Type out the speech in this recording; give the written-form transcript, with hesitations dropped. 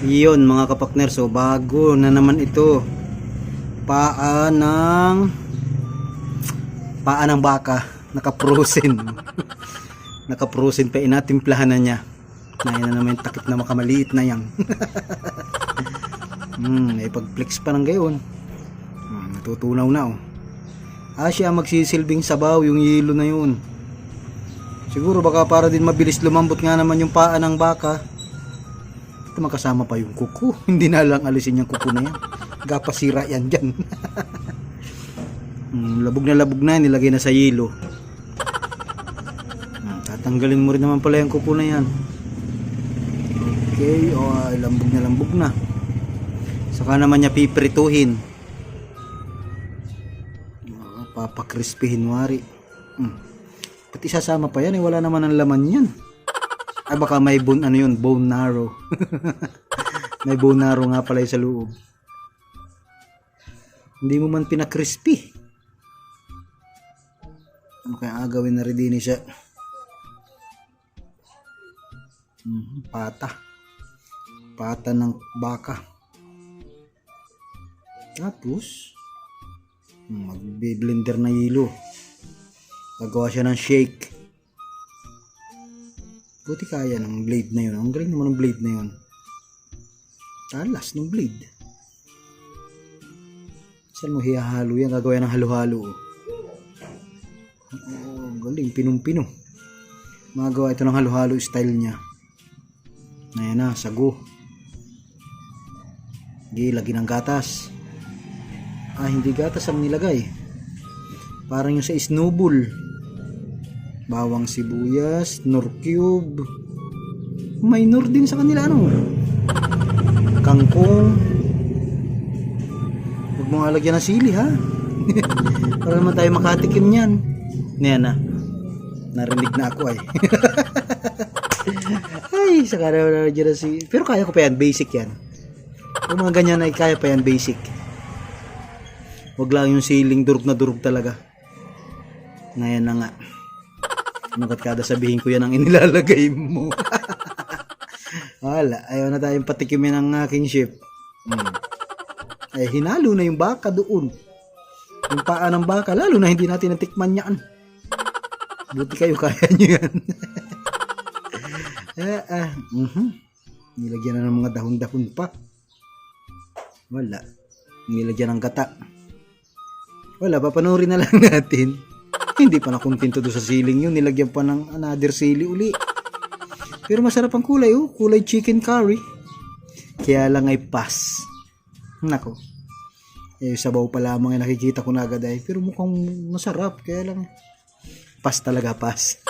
Iyon mga kapakner, so bago na naman ito. Paa ng baka, naka-frozen. Naka-frozen pa, inatimplahan na niya. Nahin na naman yung takip na makamaliit na yang. May pag-flex pa ng gayon. Natutunaw na oh. Siya magsisilbing sabaw yung yelo na yun. Siguro baka para din mabilis lumambot nga naman yung paa ng baka. Ito makasama pa yung kuko. Hindi na lang alisin yung kuko na yan. Gapasira yan dyan. Labog na nilagay na sa yelo. Tatanggalin mo rin naman pala yung kuko na yan. Okay, lambog na. Saka naman niya piprituhin. Papakrispihin wari. Pati sasama pa yan, wala naman ang laman yan. Baka may bone marrow. May bone marrow nga pala sa loob. Hindi mo man pinakrispy. Ano kaya agawin na rin din siya? Pata ng baka. Tapos magbe-blender na yelo. Gagawa siya ng shake. Buti kaya ng blade na yun. Ang galing naman ng blade na yun. Talas ng blade. Saan mo hihalo yan? Gagawa ng halo-halo. Galing. Pinong-pino. Magawa ito ng halo-halo style niya. Ayan na. Sago. Lagi ng gatas. Hindi gatas ang nilagay. Parang yung sa snowball. Bawang sibuyas, nor cube. May nor din sa kanila kangkong. Huwag mong alagyan ng sili ha. Para naman tayo makatikim niyan. Niyan na. Narinig na ako ay. Saka na dyan na si... Pero kaya ko pa yan, basic yan. Yung mga ganyan ay kaya pa yan, basic. Huwag lang yung siling durog na durog talaga. Ngayon na nga. Nukat kada sabihin ko yan ang inilalagay mo. Wala. Ayaw na tayong patikimin ng aking chef. Hinalo na yung baka doon. Yung paa ng baka. Lalo na hindi natin natikman yan. Buti kayo kaya nyo yan. Nilagyan na ng mga dahon-dahon pa. Wala. Nilagyan ng gata. Wala. Papanoorin na lang natin. Hindi pa nakontento doon sa siling yun. Nilagyan pa ng another sili uli. Pero masarap ang kulay kulay chicken curry. Kaya lang ay pass. Nako. Sabaw pa lamang ay nakikita ko na agad ay. Pero mukhang masarap. Kaya lang pass talaga, pass.